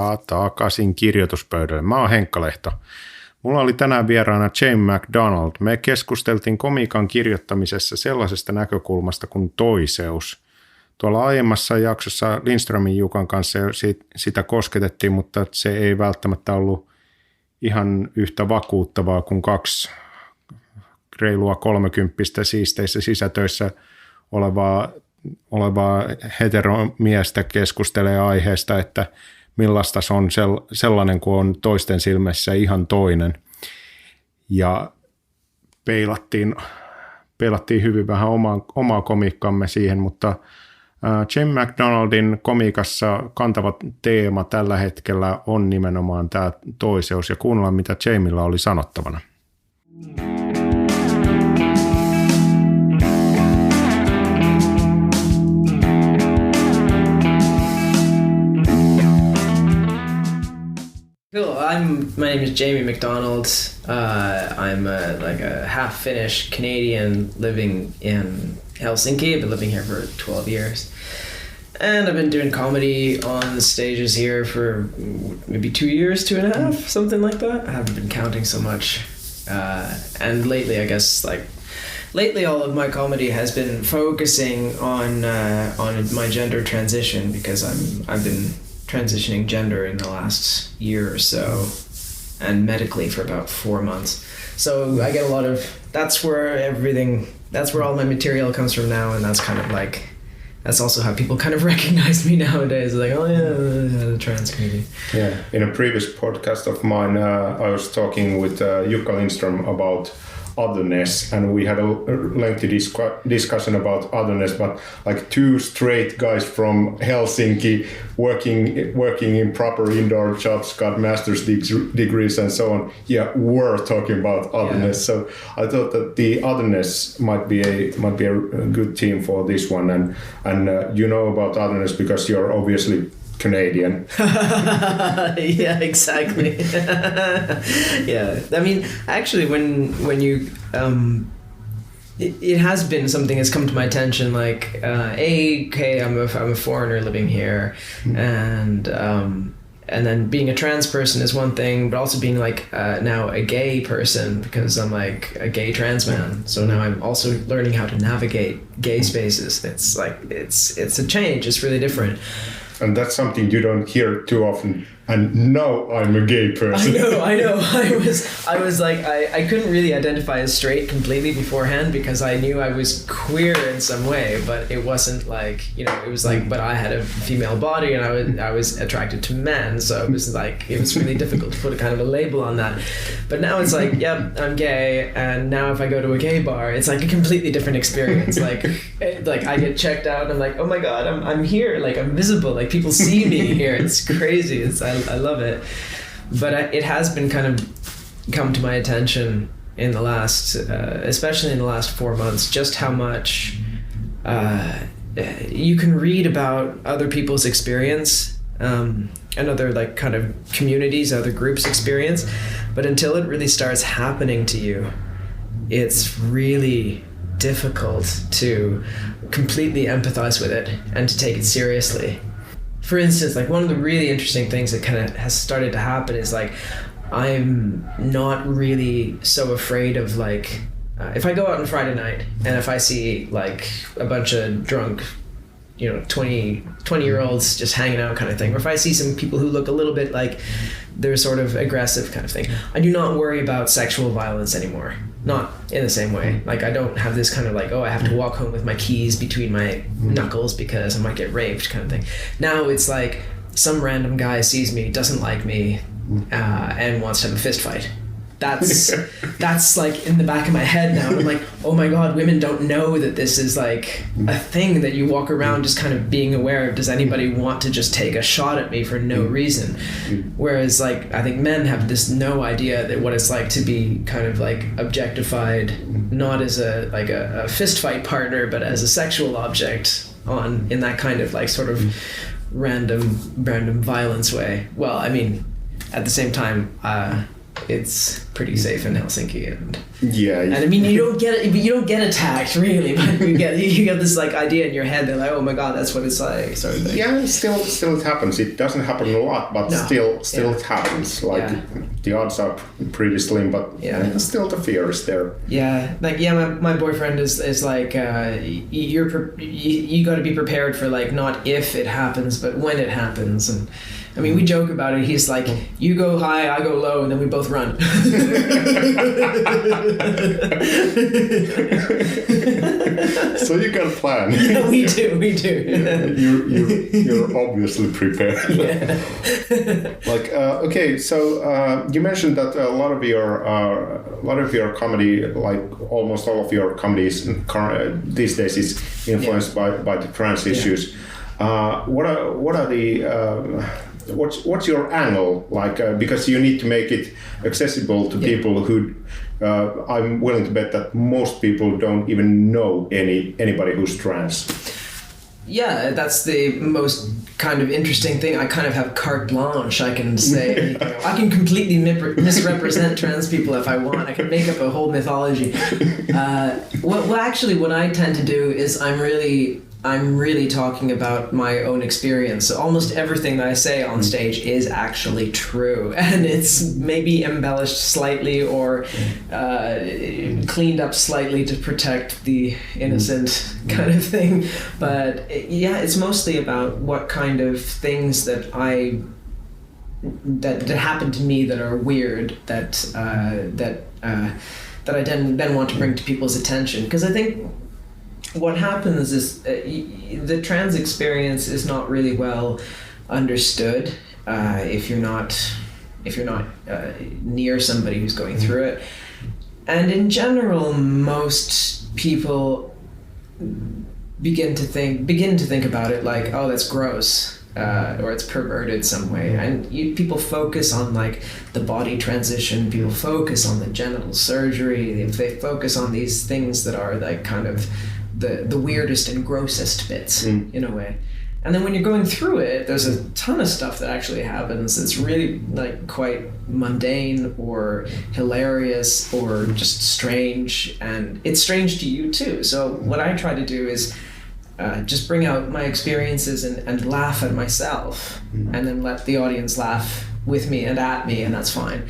Ja takaisin kirjoituspöydälle. Mä oon Henkka Lehto. Mulla oli tänään vieraana Jamie MacDonald. Me keskusteltiin komiikan kirjoittamisessa sellaisesta näkökulmasta kuin toiseus. Tuolla aiemmassa jaksossa Lindströmin Jukan kanssa sitä kosketettiin, mutta se ei välttämättä ollut ihan yhtä vakuuttavaa kuin kaksi reilua 30 siisteissä sisätöissä olevaa heteromiestä keskustelee aiheesta, että millaista se on sellainen, kun on toisten silmissä ihan toinen. Ja peilattiin hyvin vähän omaa komiikkamme siihen, mutta Jamie MacDonaldin komiikassa kantava teema tällä hetkellä on nimenomaan tämä toiseus, ja kuunnellaan, mitä Jamiella oli sanottavana. Cool. My name is Jamie MacDonald. I'm a half Finnish Canadian living in Helsinki. I've been living here for 12 years. And I've been doing comedy on the stages here for maybe 2 years, 2.5, something like that. I haven't been counting so much. And lately, I guess, lately all of my comedy has been focusing on my gender transition, because I've been transitioning gender in the last year or so, and medically for about 4 months. So I get a lot of, that's where all my material comes from now, and that's also how people kind of recognize me nowadays. Like, oh yeah, trans comedian. Yeah, in a previous podcast of mine, I was talking with Jukka Lindström about otherness, and we had a lengthy discussion about otherness, but like two straight guys from Helsinki working in proper indoor jobs, got master's degrees and so on, we're talking about otherness. So I thought that the otherness might be a good theme for this one, and you know about otherness because you're obviously Canadian. Yeah, exactly. Yeah, I mean, actually, when you it has been something that's come to my attention. Like, I'm a foreigner living here, and then being a trans person is one thing, but also being now a gay person, because I'm like a gay trans man. So now I'm also learning how to navigate gay spaces. It's a change. It's really different. And that's something you don't hear too often. And now I'm a gay person. I know. I was like, I couldn't really identify as straight completely beforehand, because I knew I was queer in some way, but it wasn't like, it was like, but I had a female body and I was attracted to men. So it was really difficult to put a kind of a label on that. But now it's like, yep, I'm gay. And now if I go to a gay bar, it's like a completely different experience. Like I get checked out and I'm like, oh my God, I'm here. Like, I'm visible. Like, people see me here. It's crazy. I love it. But it has been kind of come to my attention in the last, especially in the last 4 months, just how much you can read about other people's experience, and other kind of communities, other groups' experience, but until it really starts happening to you, it's really difficult to completely empathize with it and to take it seriously. For instance, one of the really interesting things that kind of has started to happen is I'm not really so afraid of if I go out on Friday night and if I see a bunch of drunk, 20-year-olds just hanging out kind of thing, or if I see some people who look a little bit like they're sort of aggressive kind of thing, I do not worry about sexual violence anymore. Not in the same way. I don't have this kind of I have to walk home with my keys between my knuckles because I might get raped kind of thing. Now it's some random guy sees me, doesn't like me, and wants to have a fist fight. That's in the back of my head now. I'm like, oh my God, women don't know that this is a thing that you walk around just kind of being aware of. Does anybody want to just take a shot at me for no reason? Whereas I think men have this no idea that what it's like to be kind of objectified, not as a fist fight partner, but as a sexual object in that kind of sort of random violence way. Well, I mean, at the same time, it's pretty safe in Helsinki, and yeah. I mean, you don't get attacked really, but you get this like idea in your head that like, oh my god, that's what it's like, sort of thing. Yeah, still it happens. It doesn't happen a lot, but still it happens. Like the odds are pretty slim, but still the fear is there. Yeah, like my boyfriend is like you got to be prepared for like not if it happens, but when it happens. And I mean, we joke about it. He's like, you go high, I go low, and then we both run. So you got a plan. Yeah, we do. You're obviously prepared. Yeah. Like okay, so you mentioned that a lot of your comedy, like almost all of your comedies these days, is influenced by the trans issues. What are the what's your angle like? Because you need to make it accessible to people who. I'm willing to bet that most people don't even know anybody who's trans. Yeah, that's the most kind of interesting thing. I kind of have carte blanche. I can say, I can completely misrepresent trans people if I want. I can make up a whole mythology. Well, actually, what I tend to do is I'm really talking about my own experience. So almost everything that I say on stage is actually true, and it's maybe embellished slightly or cleaned up slightly to protect the innocent kind of thing. But yeah, it's mostly about what kind of things that happen to me that are weird that I then want to bring to people's attention, because I think what happens is the trans experience is not really well understood if you're not near somebody who's going through it. And in general, most people begin to think about it like, oh, that's gross. Or it's perverted some way, and people focus on like the body transition. People focus on the genital surgery. They focus on these things that are like kind of the weirdest and grossest bits in a way. And then when you're going through it, there's a ton of stuff that actually happens that's really like quite mundane or hilarious or just strange, and it's strange to you too. So what I try to do is just bring out my experiences and laugh at myself, and then let the audience laugh with me and at me, and that's fine.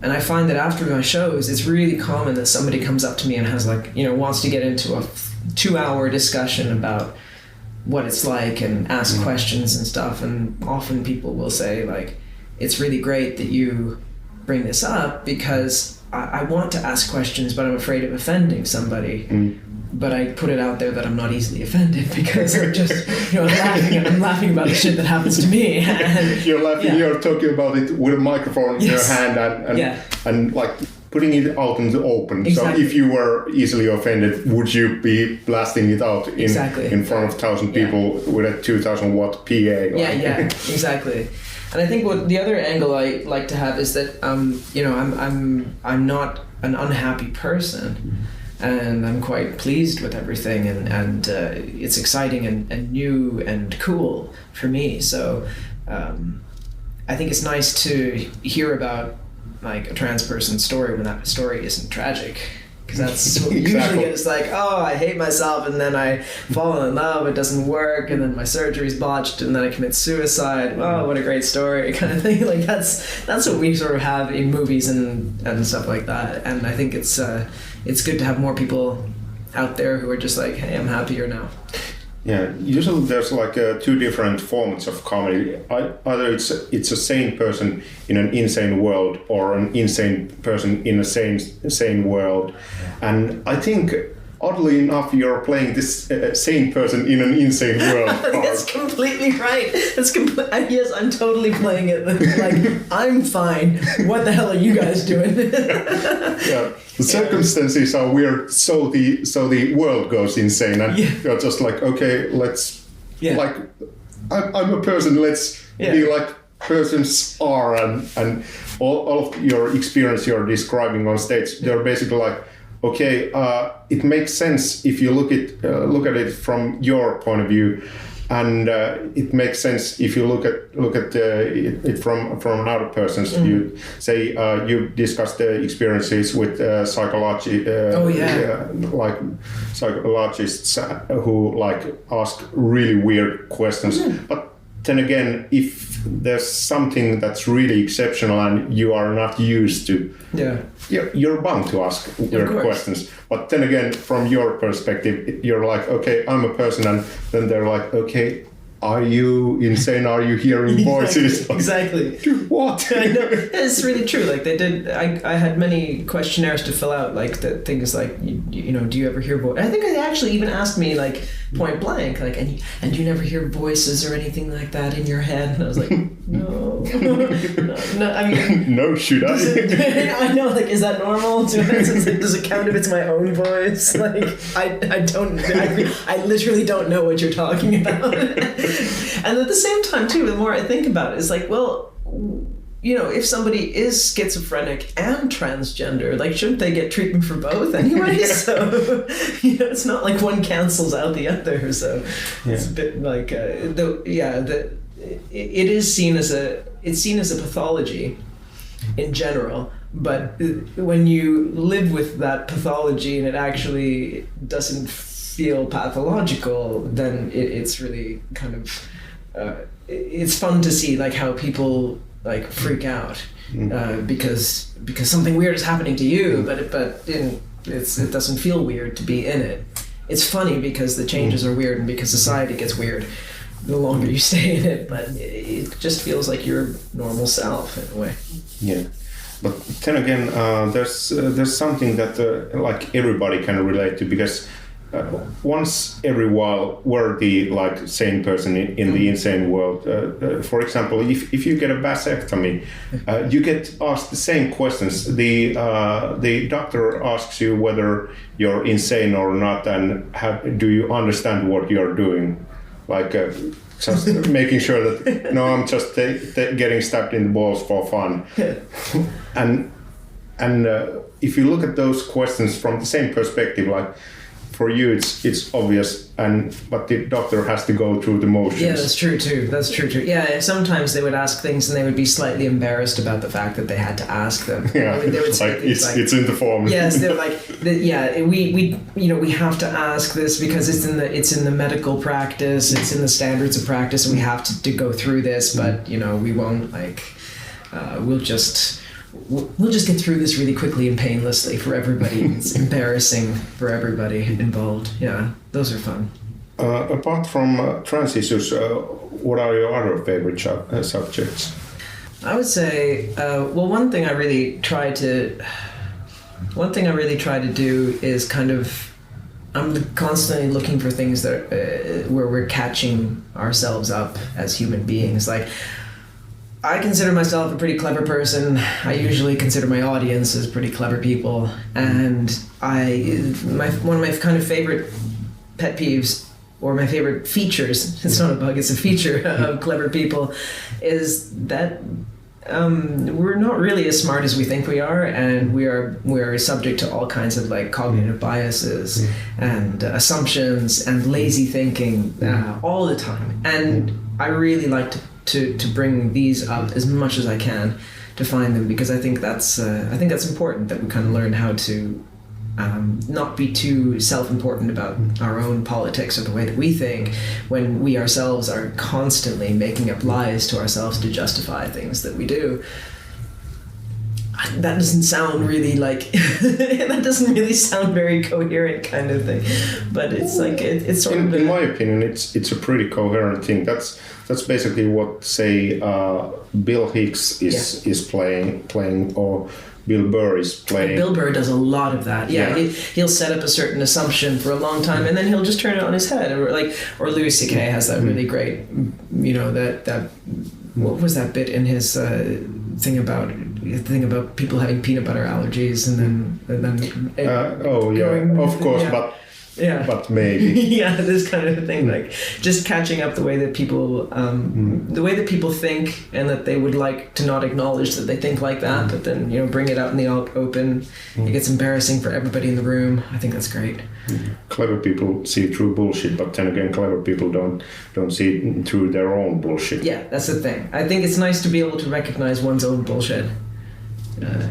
And I find that after my shows, it's really common that somebody comes up to me and has like, wants to get into a 2-hour discussion about what it's like and ask questions and stuff. And often people will say like, it's really great that you bring this up because I want to ask questions, but I'm afraid of offending somebody. But I put it out there that I'm not easily offended because I'm just, I'm laughing about the shit that happens to me. And, you're laughing, you're talking about it with a microphone in your hand and like putting it out in the open. Exactly. So if you were easily offended, would you be blasting it out in front of 1,000 people with a 2,000 watt PA? Yeah, exactly. And I think what the other angle I like to have is that I'm not an unhappy person. And I'm quite pleased with everything, and it's exciting and new and cool for me. So I think it's nice to hear about like a trans person's story when that story isn't tragic, because that's what we usually get. It's like, oh, I hate myself, and then I fall in love, it doesn't work, and then my surgery's botched, and then I commit suicide. Oh, what a great story, kind of thing. Like that's what we sort of have in movies and stuff like that. And I think it's good to have more people out there who are just like, hey, I'm happier now. Yeah, usually there's like two different formats of comedy. Either it's a sane person in an insane world, or an insane person in a sane world. And I think, oddly enough, you're playing this sane person in an insane world. That's completely right. Yes, I'm totally playing it. Like, I'm fine. What the hell are you guys doing? Yeah, the circumstances are weird, so the world goes insane, and you're just like, okay, let's like, I'm a person. Let's be like persons are, and all of your experience you're describing on stage, they're basically like, okay, it makes sense if you look at it from your point of view, and it makes sense if you look at it from another person's view. Say you discussed the experiences with psychology. Like psychologists who like ask really weird questions. But then again, if there's something that's really exceptional and you are not used to, you're bound to ask weird questions. But then again, from your perspective, you're like, okay, I'm a person, and then they're like, okay, are you insane? Are you hearing voices? Exactly. What? I know. It's really true. Like they did. I had many questionnaires to fill out. Like the things like you know, do you ever hear voices? I think they actually even asked me like point blank, like, and you never hear voices or anything like that in your head? And I was like, no. I mean, no, should I? I know. Like, is that normal? Does it count if it's my own voice? Like, I don't. I literally don't know what you're talking about. And at the same time, too, the more I think about it, it's like, well, you know, if somebody is schizophrenic and transgender, like, shouldn't they get treatment for both anyway? So, you know, it's not like one cancels out the other. So it's a bit like, it is seen as a pathology in general. But when you live with that pathology and it actually doesn't feel pathological, then it's really kind of it's fun to see like how people like freak out because something weird is happening to you, but it doesn't feel weird to be in it. It's funny because the changes are weird and because society gets weird the longer you stay in it, but it just feels like your normal self in a way. Yeah. But then again, there's something that like everybody can relate to, because once every while we're the like sane person in the insane world. For example, if you get a vasectomy, you get asked the same questions. The doctor asks you whether you're insane or not, and do you understand what you're doing, like just making sure that no, I'm just getting stabbed in the balls for fun. and if you look at those questions from the same perspective, like, for you, it's obvious, but the doctor has to go through the motions. Yeah, that's true too. Yeah, sometimes they would ask things and they would be slightly embarrassed about the fact that they had to ask them. Yeah, they would say it's in the form. Yes, they're like, we have to ask this because it's in the medical practice, it's in the standards of practice, and we have to go through this. But we won't we'll just get through this really quickly and painlessly for everybody. It's embarrassing for everybody involved. Yeah, those are fun. Apart from trans issues, what are your other favorite subjects? I would say, one thing I really try to do is kind of, I'm constantly looking for things that where we're catching ourselves up as human beings. Like, I consider myself a pretty clever person. I usually consider my audience as pretty clever people, and one of my kind of favorite pet peeves, or my favorite features, it's not a bug, it's a feature of clever people, is that we're not really as smart as we think we are, and we're subject to all kinds of like cognitive biases and assumptions and lazy thinking all the time. And I really like to bring these up as much as I can to find them, because I think that's important, that we kind of learn how to not be too self-important about our own politics or the way that we think, when we ourselves are constantly making up lies to ourselves to justify things that we do. That doesn't sound really like that doesn't really sound very coherent kind of thing, but it's like it's sort of in my opinion it's a pretty coherent thing. That's basically what, say, Bill Hicks is playing or Bill Burr is playing. Bill Burr does a lot of that. Yeah. He'll set up a certain assumption for a long time, and then he'll just turn it on his head. Or Louis C.K. has that really great, that what was that bit in his thing about people having peanut butter allergies, and then of course, but Yeah. but maybe. Yeah, this kind of thing, like just catching up the way that people think, and that they would like to not acknowledge that they think like that, but then bring it out in the open. It gets embarrassing for everybody in the room. I think that's great. Clever people see through bullshit, but then again, clever people don't see through their own bullshit. Yeah, that's the thing. I think it's nice to be able to recognize one's own bullshit.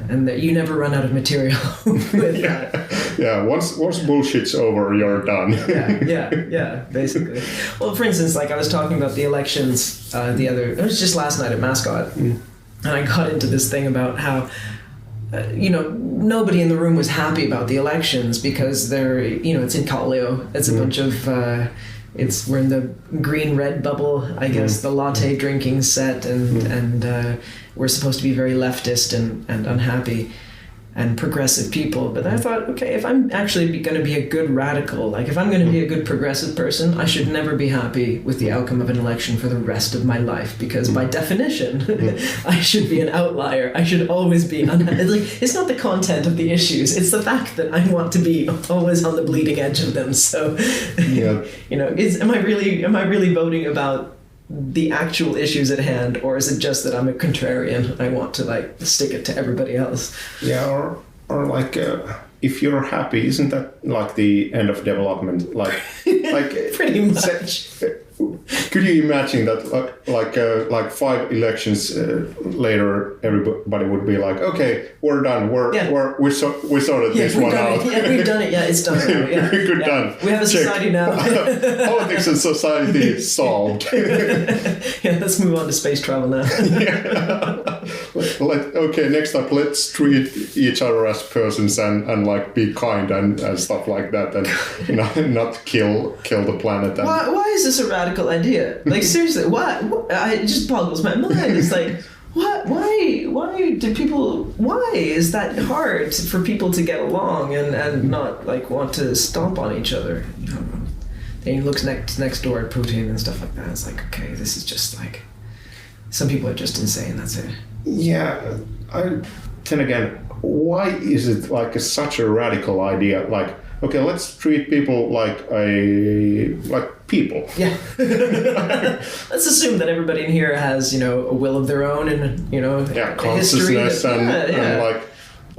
And that you never run out of material with that. Yeah, once bullshit's over, you're done. yeah, basically. Well, for instance, like I was talking about the elections it was just last night at Mascot, and I got into this thing about how, nobody in the room was happy about the elections because they're, it's in Kallio. It's a bunch of, we're in the green-red bubble, I guess, the latte drinking set, and we're supposed to be very leftist and unhappy and progressive people. But I thought, okay, if I'm actually going to be a good radical, like if I'm going to be a good progressive person, I should never be happy with the outcome of an election for the rest of my life, because by definition, I should be an outlier. I should always be unhappy. Like, it's not the content of the issues, it's the fact that I want to be always on the bleeding edge of them. So, am I really voting about the actual issues at hand, or is it just that I'm a contrarian and I want to like stick it to everybody else? Yeah, or like if you're happy, isn't that like the end of development? Like pretty much. Could you imagine that like 5 elections later, everybody would be like, okay, we're done. We sorted this one out. Yeah, we've done it. Yeah, it's done now. Yeah, Good done. We have a society now. Politics and society solved. Yeah, let's move on to space travel now. Okay, next up, let's treat each other as persons and like be kind and stuff like that, and not kill the planet. And why is this a radical idea? Like, seriously, what? It just boggles my mind. It's like, what? Why is that hard for people to get along and not like want to stomp on each other? Then he looks next door at Putin and stuff like that. It's like, okay, this is just like, some people are just insane. That's it. Yeah. Then again, why is it like such a radical idea? Like, okay, let's treat people like people. Yeah. Let's assume that everybody in here has, a will of their own and, consciousness and like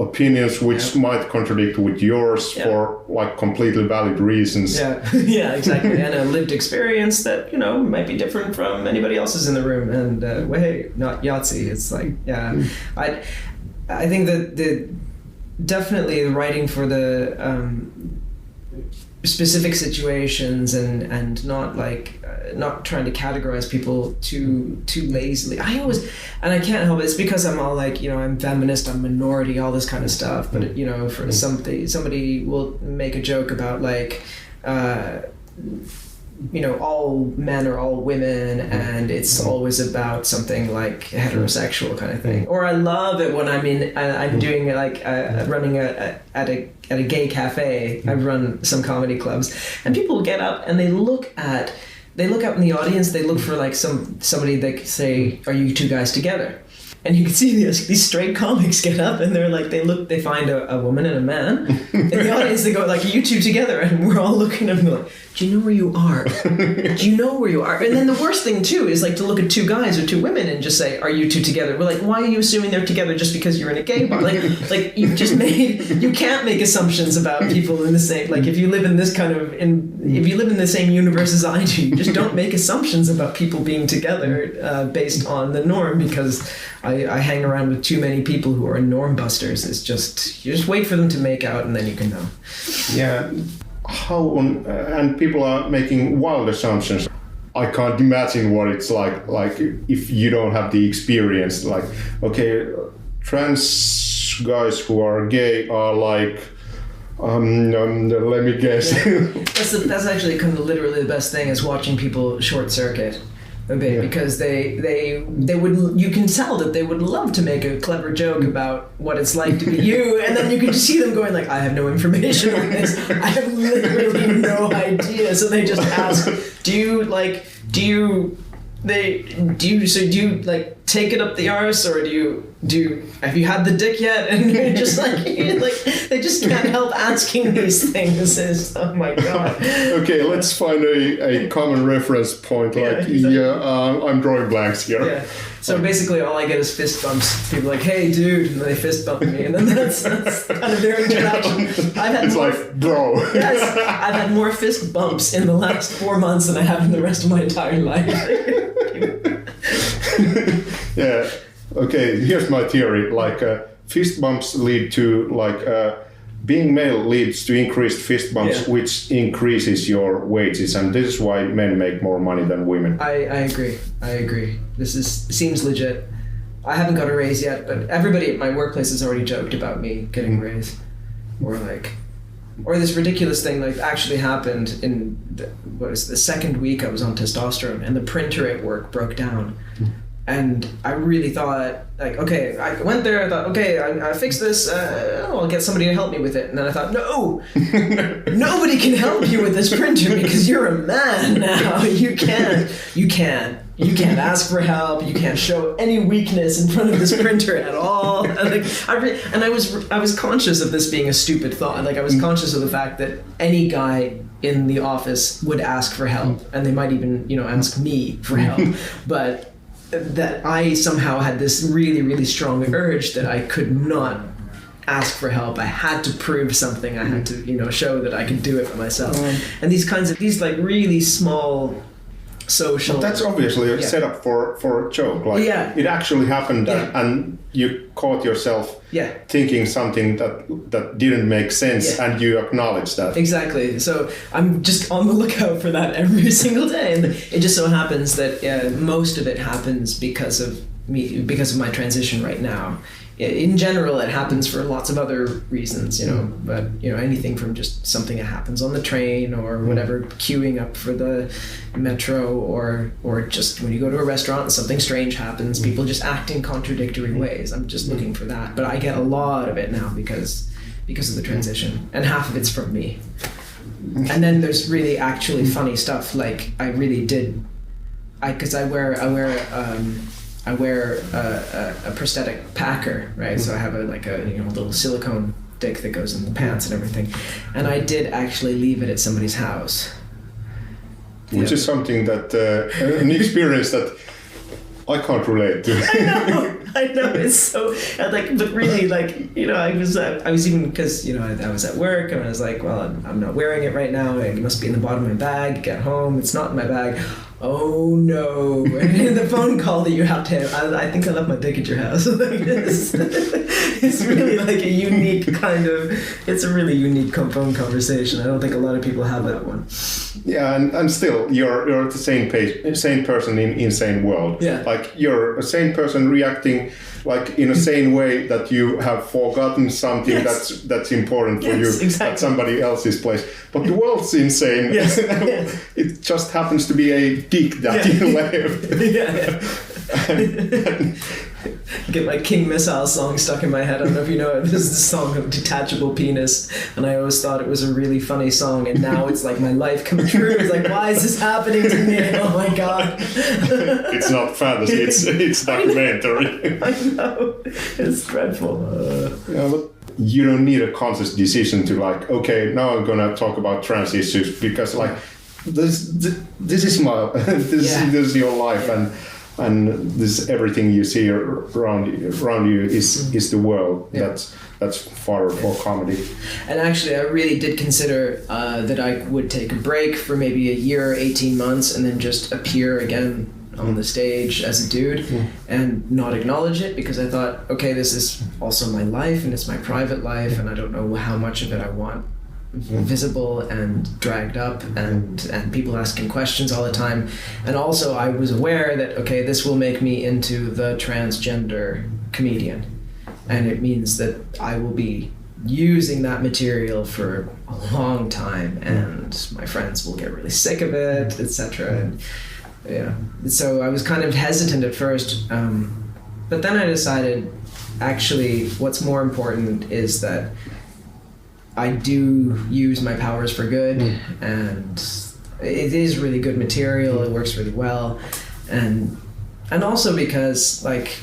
opinions which might contradict with yours for like completely valid reasons. Yeah, exactly. And a lived experience that, might be different from anybody else's in the room. And hey, not Yahtzee. It's like, I think that definitely the writing for the specific situations and not like not trying to categorize people too lazily. I can't help it. It's because I'm all like, I'm feminist, I'm minority, all this kind of stuff. But for somebody will make a joke about like all men are all women, and it's always about something like heterosexual kind of thing. Or I love it when I'm doing like running at a gay cafe. I've run some comedy clubs, and people get up and they look up in the audience. They look for like somebody that say, "Are you two guys together?" And you can see these straight comics get up and they're like, they find a woman and a man in the audience. They go like, "Are you two together?" And we're all looking at them like, "Do you know where you are? Do you know where you are?" And then the worst thing too is like to look at 2 guys or 2 women and just say, "Are you 2 together?" We're like, why are you assuming they're together just because you're in a gay bar? Like you can't make assumptions about people in the same, like if you live in this kind of, if you live in the same universe as I do, you just don't make assumptions about people being together based on the norm, because I hang around with too many people who are norm busters. It's just, you just wait for them to make out and then you can know. Yeah. And people are making wild assumptions. I can't imagine what it's like if you don't have the experience. Like, okay, trans guys who are gay are like, let me guess. That's actually kind of literally the best thing, is watching people short circuit a bit, because they would, you can tell that they would love to make a clever joke about what it's like to be you, and then you can just see them going like, I have no information on this, I have literally no idea. So they just ask, do you like take it up the arse, or do you have you had the dick yet? And you're just like they just can't help asking these things. It's, oh my god. Okay, let's find a common reference point. Like, I'm drawing blanks here. Yeah. So basically, all I get is fist bumps. People are like, "Hey, dude," and they fist bump me, and then that's kind of their interaction. It's like, bro. Yes, I've had more fist bumps in the last 4 months than I have in the rest of my entire life. Yeah. Okay, here's my theory. Like, fist bumps lead to, like, being male leads to increased fist bumps, which increases your wages, and this is why men make more money than women. I agree. This seems legit. I haven't got a raise yet, but everybody at my workplace has already joked about me getting a raise. Or this ridiculous thing like actually happened in the second week I was on testosterone, and the printer at work broke down. And I really thought, like, okay, I went there, I thought, okay, I fixed this, I'll get somebody to help me with it. And then I thought, no, nobody can help you with this printer because you're a man now. You can't ask for help. You can't show any weakness in front of this printer at all. And I was conscious of this being a stupid thought. Like, I was conscious of the fact that any guy in the office would ask for help, and they might even, ask me for help. But that I somehow had this really, really strong urge that I could not ask for help. I had to prove something. I had to, show that I could do it for myself. And these like really small social. But that's obviously a setup for a joke. Like, it actually happened, and you caught yourself thinking something that didn't make sense, and you acknowledge that. Exactly. So I'm just on the lookout for that every single day, and it just so happens that most of it happens because of my transition right now. In general, it happens for lots of other reasons, but anything from just something that happens on the train or whatever, queuing up for the metro, or just when you go to a restaurant and something strange happens, people just act in contradictory ways. I'm just looking for that, but I get a lot of it now because of the transition, and half of it's from me. And then there's really actually funny stuff. Like, I really did, because I wear a prosthetic packer, right? So I have a little silicone dick that goes in the pants and everything, and I did actually leave it at somebody's house, which is something that an experience that I can't relate to. I know. It's so but really, I was even, because I was at work and I was like, well, I'm not wearing it right now. It must be in the bottom of my bag. Get home, it's not in my bag. Oh no! And the phone call that you have to have, I think I left my dick at your house. It's really like a unique it's a really unique phone conversation. I don't think a lot of people have that one. Yeah, and still, you're the sane person in insane world. Yeah. Like, you're a sane person reacting like in a sane way that you have forgotten something that's important for you at somebody else's place. But the world's insane. Yes. It just happens to be a dick that you left. Get my King Missile song stuck in my head. I don't know if you know it. This is the song of Detachable Penis, and I always thought it was a really funny song, and now it's like my life come true. It's like, why is this happening to me? Oh my god. It's not fantasy, it's documentary. I know. It's dreadful. But you don't need a conscious decision to like, okay, now I'm gonna talk about trans issues because like this is my this is your life, and this everything you see around you is the world. That's fodder for comedy. And actually, I really did consider that I would take a break for maybe a year, 18 months, and then just appear again on the stage as a dude and not acknowledge it, because I thought, okay, this is also my life and it's my private life, and I don't know how much of it I want visible and dragged up and people asking questions all the time. And also I was aware that, okay, this will make me into the transgender comedian, and it means that I will be using that material for a long time, and my friends will get really sick of it, etc. So I was kind of hesitant at first, but then I decided, actually, what's more important is that I do use my powers for good, and it is really good material. It works really well, and also because, like,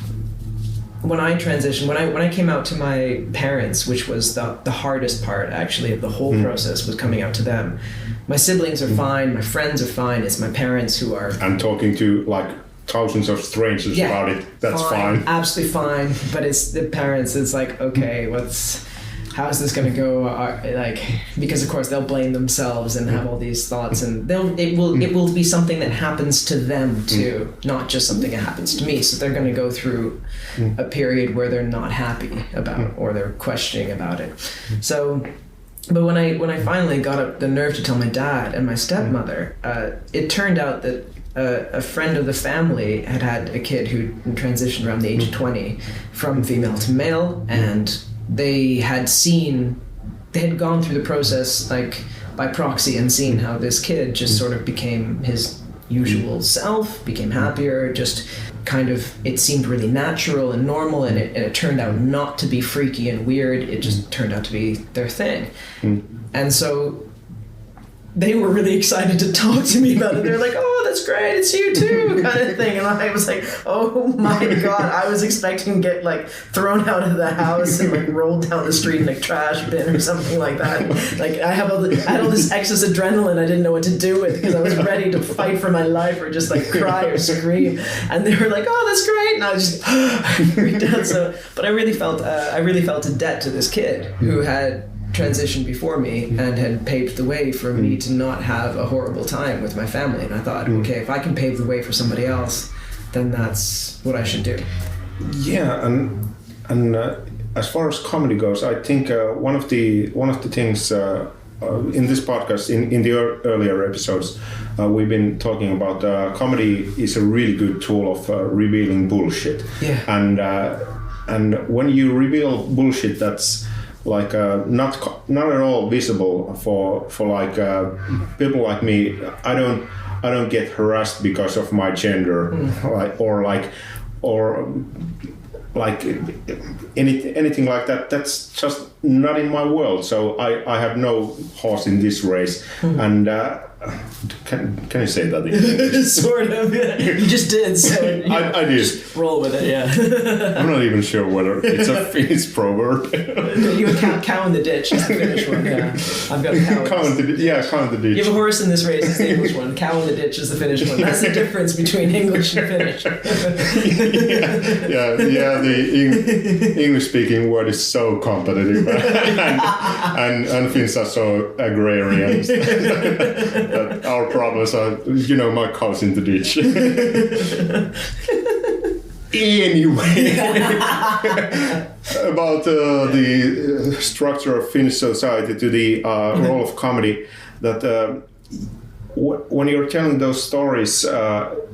when I transitioned, when I came out to my parents, which was the hardest part actually of the whole process, was coming out to them. My siblings are fine, my friends are fine. It's my parents who are. I'm talking to like thousands of strangers about it. That's fine. Absolutely fine. But it's the parents. It's like, okay, how's this going to go? Because of course they'll blame themselves and have all these thoughts, and it will be something that happens to them too, not just something that happens to me. So they're going to go through a period where they're not happy about, or they're questioning about it. So, but when I finally got up the nerve to tell my dad and my stepmother, it turned out that a friend of the family had a kid who transitioned around the age of 20 from female to male, and they had gone through the process like by proxy and seen how this kid just sort of became his usual self, became happier, just kind of, it seemed really natural and normal, and it turned out not to be freaky and weird. It just turned out to be their thing. And so they were really excited to talk to me about it. They were like, oh, that's great, it's you too, kind of thing. And I was like, oh my God, I was expecting to get like thrown out of the house and like rolled down the street in a trash bin or something like that. Like I had all this excess adrenaline I didn't know what to do with, because I was ready to fight for my life or just like cry or scream. And they were like, oh, that's great. And I was just freaked out. So, but I really felt a debt to this kid who had transitioned before me and had paved the way for me to not have a horrible time with my family. And I thought, okay, if I can pave the way for somebody else, then that's what I should do. Yeah, and as far as comedy goes, I think one of the things in this podcast, in the earlier episodes, we've been talking about comedy is a really good tool of revealing bullshit. Yeah. And when you reveal bullshit that's like not at all visible for like people like me, I don't get harassed because of my gender, or anything like that. That's just not in my world. So I have no horse in this race. And can you say that in English? Sort of. Yeah. You just did. So I did. Just roll with it. Yeah. I'm not even sure whether it's a Finnish proverb. You have cow in the ditch is the Finnish one. Yeah. I've got a cow. Cow in the ditch. You have a horse in this race is the English one. Cow in the ditch is the Finnish one. That's the difference between English and Finnish. yeah. The English-speaking word is so competitive, and Finns are so agrarian. That our problems are, my cow's in the ditch. Anyway, about the structure of Finnish society, to the role of comedy, that when you're telling those stories,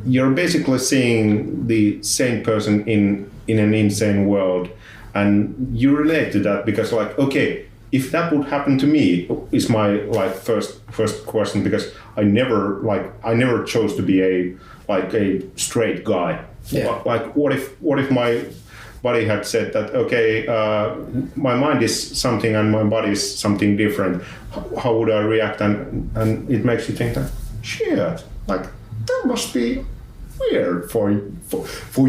you're basically seeing the same person in an insane world, and you relate to that because, like, okay, if that would happen to me, is my first question, because I never chose to be a straight guy. Yeah. Like what if my body had said that, okay, my mind is something and my body is something different, how would I react? And it makes you think that, shit, like that must be weird for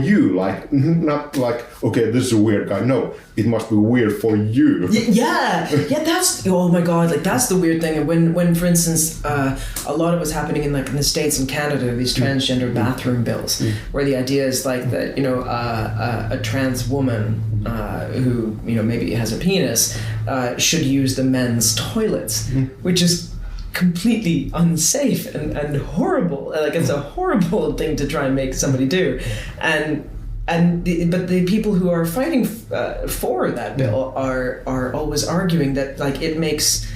you, like not like, okay, this is a weird guy. No, it must be weird for you. Yeah. That's, oh my God, like that's the weird thing. And when for instance, a lot of what's happening in the States and Canada, these transgender bathroom bills, where the idea is like that, a trans woman who maybe has a penis should use the men's toilets, which is completely unsafe and horrible. Like it's a horrible thing to try and make somebody do, but the people who are fighting for that bill are always arguing that like it makes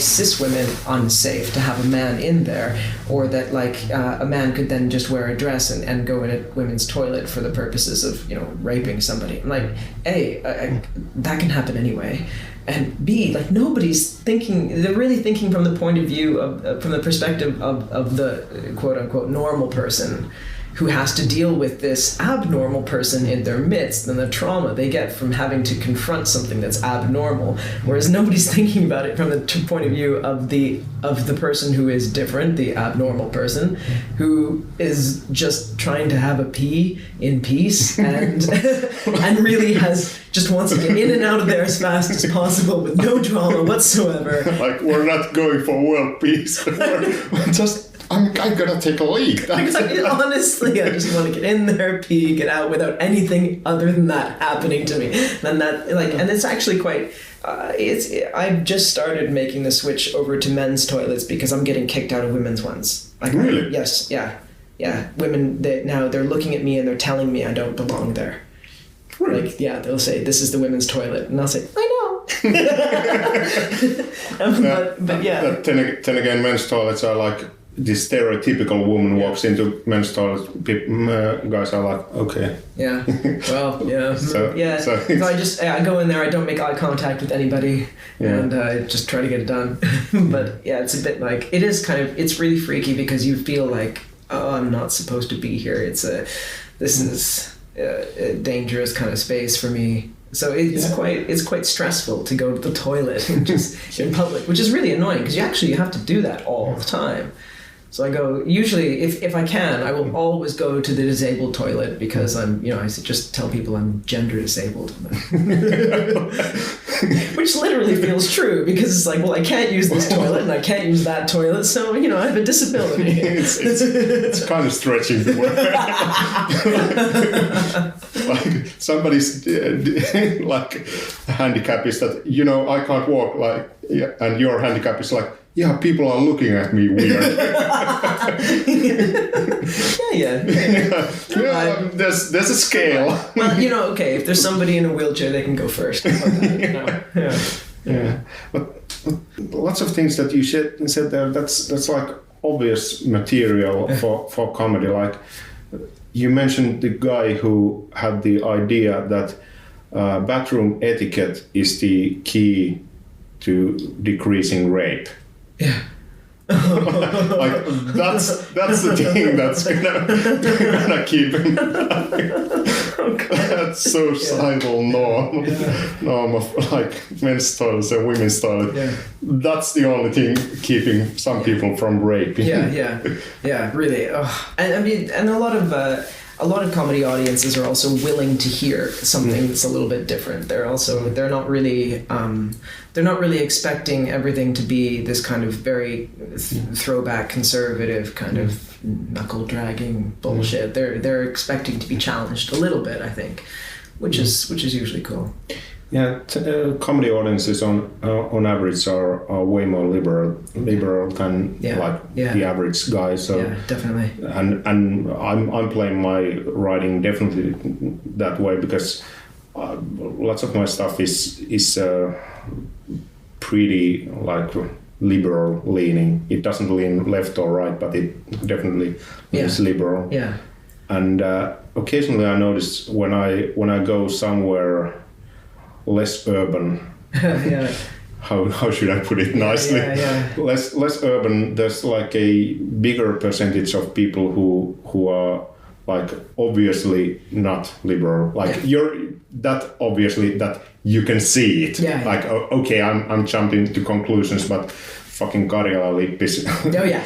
cis women unsafe to have a man in there, or that like a man could then just wear a dress and go in a women's toilet for the purposes of raping somebody. I'm like, A, that can happen anyway. And B, like nobody's thinking, they're really thinking from the point of view from the perspective of the quote unquote normal person who has to deal with this abnormal person in their midst and the trauma they get from having to confront something that's abnormal, whereas nobody's thinking about it from the point of view of the person who is different, the abnormal person, who is just trying to have a pee in peace and and really just wants to get in and out of there as fast as possible with no drama whatsoever. Like, we're not going for world peace. We're just, I'm gonna take a leak. Honestly, I just want to get in there, pee, get out without anything other than that happening to me. And it's actually quite. I've just started making the switch over to men's toilets because I'm getting kicked out of women's ones. Like, really? Yes. Yeah. Women now they're looking at me and they're telling me I don't belong there. Really? Like, yeah, they'll say this is the women's toilet, and I'll say I know. But yeah. But then again, men's toilets are like this stereotypical woman walks into men's toilets. Guys are like, okay. Yeah. Well, yeah. So I go in there. I don't make eye contact with anybody, and I just try to get it done. But yeah, it's a bit like it's really freaky because you feel like, oh, I'm not supposed to be here. This is a dangerous kind of space for me. So it's quite stressful to go to the toilet just in public, which is really annoying because you have to do that all the time. So I go, usually if I can, I will always go to the disabled toilet because I just tell people I'm gender disabled. Which literally feels true because it's like, well, I can't use this toilet and I can't use that toilet, so, I have a disability. it's kind of stretching the word. Like, somebody's like, handicap is that, I can't walk, like, and your handicap is like, yeah, people are looking at me weird. Yeah. There's a scale. Well, okay, if there's somebody in a wheelchair, they can go first. Yeah. But lots of things that you said there, that's like obvious material for comedy. Like, you mentioned the guy who had the idea that bathroom etiquette is the key to decreasing rape. Yeah. Like, that's the thing that's gonna keep him. That's societal norm of like men's toilets and women's toilets. Yeah. That's the only thing keeping some people from raping. Yeah, really. And I mean, and a lot of comedy audiences are also willing to hear something that's a little bit different. They're not really expecting everything to be this kind of very throwback conservative kind of knuckle dragging bullshit. They're expecting to be challenged a little bit, I think, which is usually cool. Yeah, comedy audiences on average are way more liberal than the average guy. So yeah, definitely. And I'm playing my writing definitely that way because lots of my stuff is pretty like liberal leaning. It doesn't lean left or right, but it definitely is liberal. Yeah. And occasionally I notice when I go somewhere less urban. Yeah. How should I put it nicely? Yeah. Less urban. There's like a bigger percentage of people who are like obviously not liberal. Like you're that obviously that you can see it. Yeah. Like okay, I'm jumping to conclusions, but fucking Karjala lip is. Oh yeah,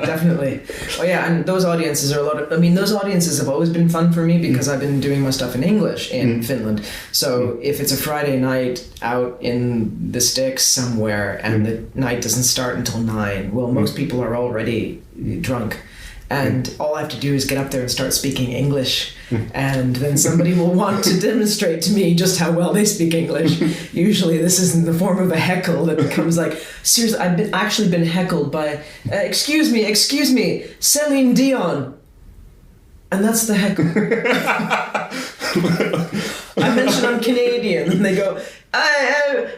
definitely. Oh yeah, and those audiences are those audiences have always been fun for me because I've been doing my stuff in English in Finland. So if it's a Friday night out in the sticks somewhere and the night doesn't start until 9, well, most people are already drunk. And all I have to do is get up there and start speaking English. And then somebody will want to demonstrate to me just how well they speak English. Usually this is in the form of a heckle that becomes like, seriously, I've actually been heckled by, excuse me, Celine Dion. And that's the heckle. I mention I'm Canadian, and they go,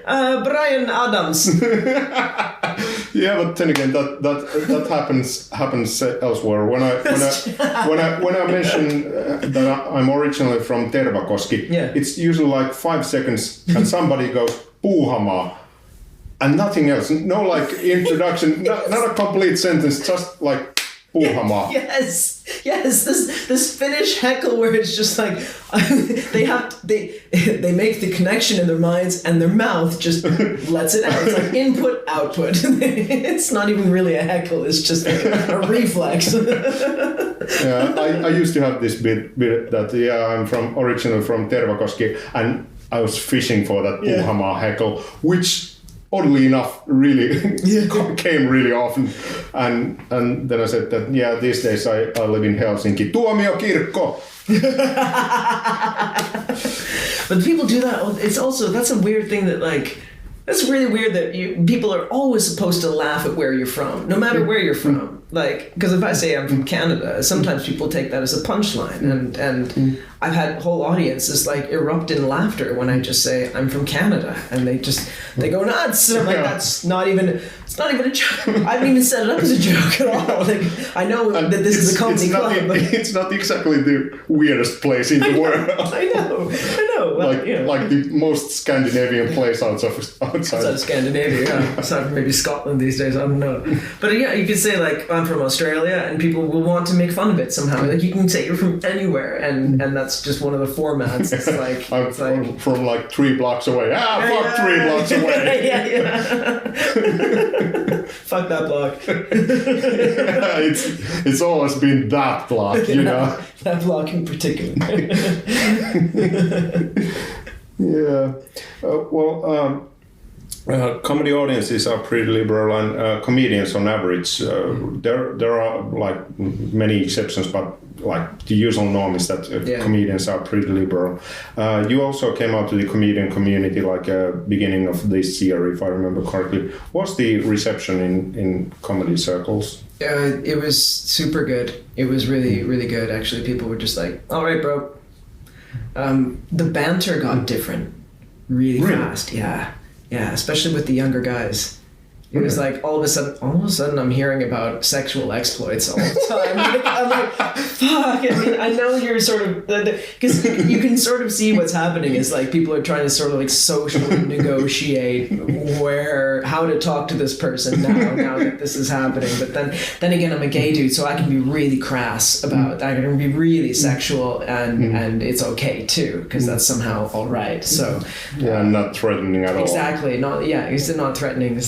Brian Adams. Yeah, but then again, that happens elsewhere. When I mention that I'm originally from Tervakoski, it's usually like 5 seconds, and somebody goes Puuhamaa, and nothing else. No like introduction, not a complete sentence, just like Puuhamaa. Yes. This Finnish heckle where it's just like they make the connection in their minds and their mouth just lets it out. It's like input output. It's not even really a heckle. It's just like a reflex. Yeah, I used to have this bit that I'm originally from Tervakoski, and I was fishing for that Puuhamaa heckle, which oddly enough really came really often, and then I said that these days I live in Helsinki. Tuomiokirkko. But people do that. That's a weird thing that like. That's really weird that people are always supposed to laugh at where you're from, no matter where you're from. Like, because if I say I'm from Canada, sometimes people take that as a punchline, and I've had whole audiences like erupt in laughter when I just say I'm from Canada, and they go nuts. And I'm like, it's not even a joke. I haven't even set it up as a joke at all. Like, I know that this is a comedy club, but it's not exactly the weirdest place in the world. I know. Well, like the most Scandinavian place outside of Scandinavia, aside from maybe Scotland these days, I don't know. But yeah, you could say like I'm from Australia, and people will want to make fun of it somehow. Like you can say you're from anywhere, and that's just one of the formats. It's like I'm from like 3 blocks away. 3 blocks away. Fuck that block. It's always been that block, you know. That block in particular. Yeah. Comedy audiences are pretty liberal, and comedians on average, there are like many exceptions, but like the usual norm is that comedians are pretty liberal. You also came out to the comedian community like beginning of this year, if I remember correctly. What's the reception in comedy circles? It was super good. It was really, really good. Actually, people were just like, all right, bro. The banter got different really fast. Yeah, especially with the younger guys. It was like all of a sudden I'm hearing about sexual exploits all the time. I'm like, fuck. I mean, I know you're sort of, because you can sort of see what's happening is like people are trying to sort of like socially negotiate how to talk to this person now that this is happening. But then again, I'm a gay dude, so I can be really crass about it. I can be really sexual, and it's okay too, because that's somehow all right. So not threatening at all. Exactly. It's not threatening.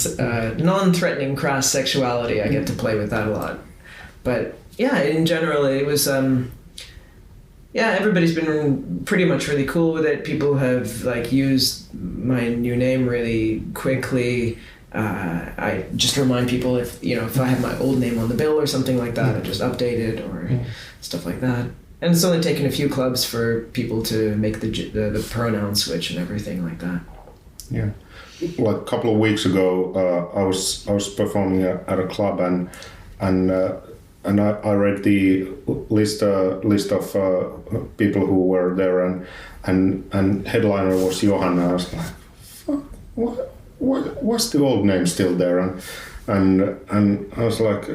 Non-threatening crass sexuality. I get to play with that a lot. But yeah, in general, it was everybody's been pretty much really cool with it. People have like used my new name really quickly. I just remind people if I have my old name on the bill or something like that, I just update it or stuff like that. And it's only taken a few clubs for people to make the pronoun switch and everything like that. Yeah. Like a couple of weeks ago, I was performing at a club, and I read the list of people who were there, and headliner was Johanna. I was like, fuck, what's the old name still there? And I was like,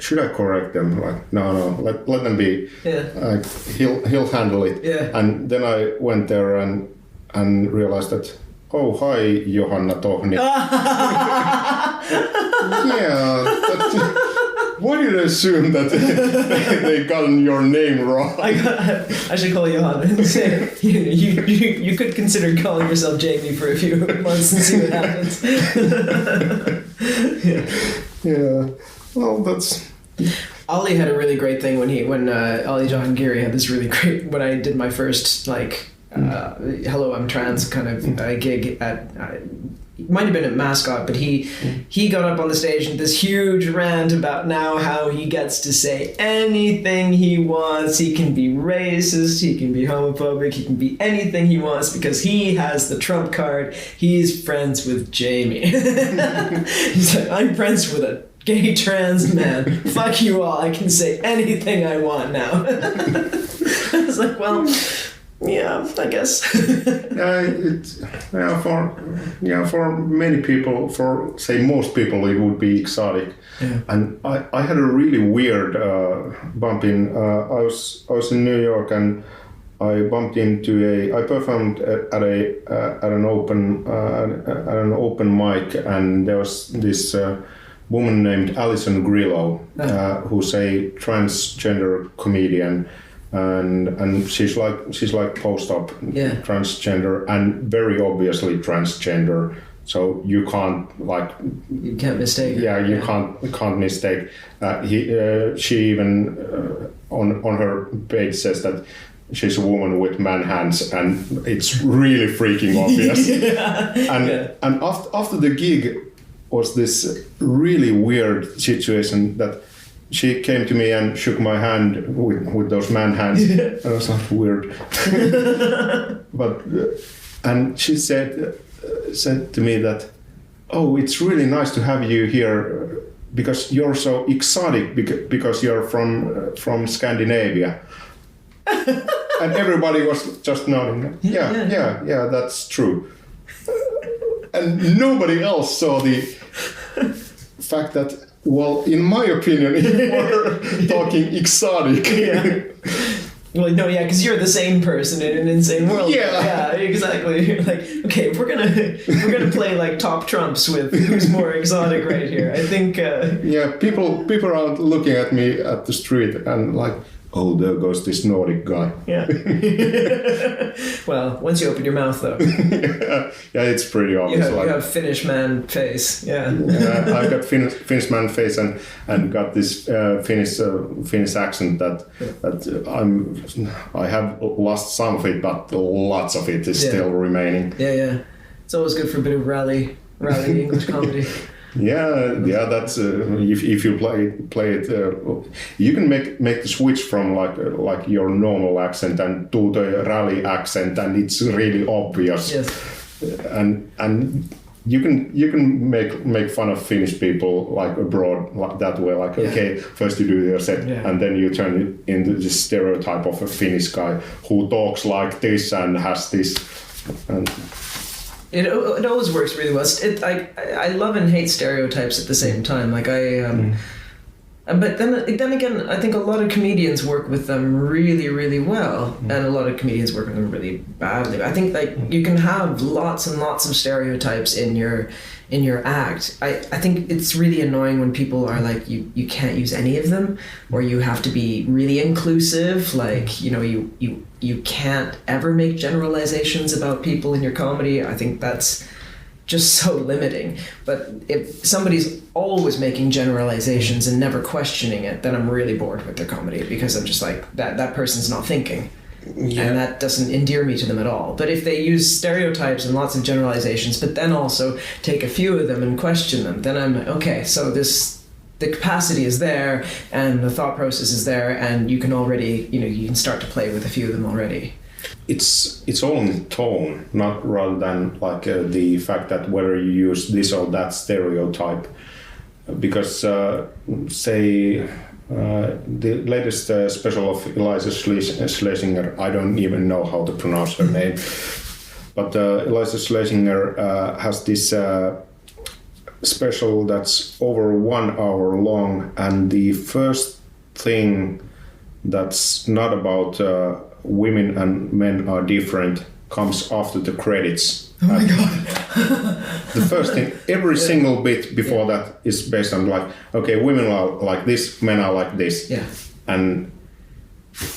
should I correct them? Like, no, let them be. Yeah. Like, he'll handle it. Yeah. And then I went there and realized that. Oh, hi, Johanna Tohni. Why did I assume that they gotten your name wrong? I should call Johanna and say, you could consider calling yourself Jamie for a few months and see what happens. Yeah. Well, that's... Ollie had a really great thing when Ollie Jahangiri had this really great, when I did my first, like... hello, I'm trans kind of gig at it might have been at Mascot, but he got up on the stage and this huge rant about now how he gets to say anything he wants. He can be racist, he can be homophobic, he can be anything he wants because he has the trump card. He's friends with Jamie. He's like, I'm friends with a gay trans man. Fuck you all, I can say anything I want now. I was like, well... Yeah, I guess. For many people, for say most people, it would be exotic. Yeah. And I had a really weird bump in. I was in New York and I bumped into I performed at an open mic, and there was this woman named Alison Grillo, who's a transgender comedian, and she's like post-op transgender and very obviously transgender. So you can't mistake. You can't mistake. She even on her page says that she's a woman with man hands, and it's really freaking obvious. And after the gig was this really weird situation that she came to me and shook my hand with those man hands. It was not weird, but and she said to me that, "Oh, it's really nice to have you here because you're so exotic because you're from Scandinavia." And everybody was just nodding. Yeah, that's true. And nobody else saw the fact that, well, in my opinion, you were talking exotic. Well, no, because you're the sane person in an insane world. Yeah, exactly. You're like, okay, we're gonna play like top trumps with who's more exotic right here. I think. People are looking at me at the street and like, oh, there goes this Nordic guy. Yeah. Well, once you open your mouth, though. It's pretty obvious. You have Finnish man face. Yeah. I've got Finnish man face and got this Finnish accent that I have lost some of it, but lots of it is still remaining. Yeah. It's always good for a bit of rally English comedy. That's if you play it, you can make the switch from like your normal accent and to the rally accent, and it's really obvious. Yes. And you can make fun of Finnish people like abroad like that way. Like okay, first you do your set, and then you turn it into this stereotype of a Finnish guy who talks like this and has this. And it always works really well. I love and hate stereotypes at the same time. Like but then again, I think a lot of comedians work with them really, really well, and a lot of comedians work with them really badly. I think like you can have lots and lots of stereotypes in your act. I think it's really annoying when people are like, you can't use any of them, or you have to be really inclusive. Like, you can't ever make generalizations about people in your comedy. I think that's just so limiting. But if somebody's always making generalizations and never questioning it, then I'm really bored with their comedy, because I'm just like, that person's not thinking. And that doesn't endear me to them at all. But if they use stereotypes and lots of generalizations, but then also take a few of them and question them, then I'm okay, so the capacity is there and the thought process is there, and you can already, you can start to play with a few of them already. It's all in tone, not rather than like the fact that whether you use this or that stereotype. Because the latest special of Eliza Schlesinger, I don't even know how to pronounce her name, but Eliza Schlesinger has this special that's over 1 hour long, and the first thing that's not about women and men are different comes after the credits. Oh my god. The first thing, every single bit before that is based on like, okay, women are like this, men are like this. Yeah. And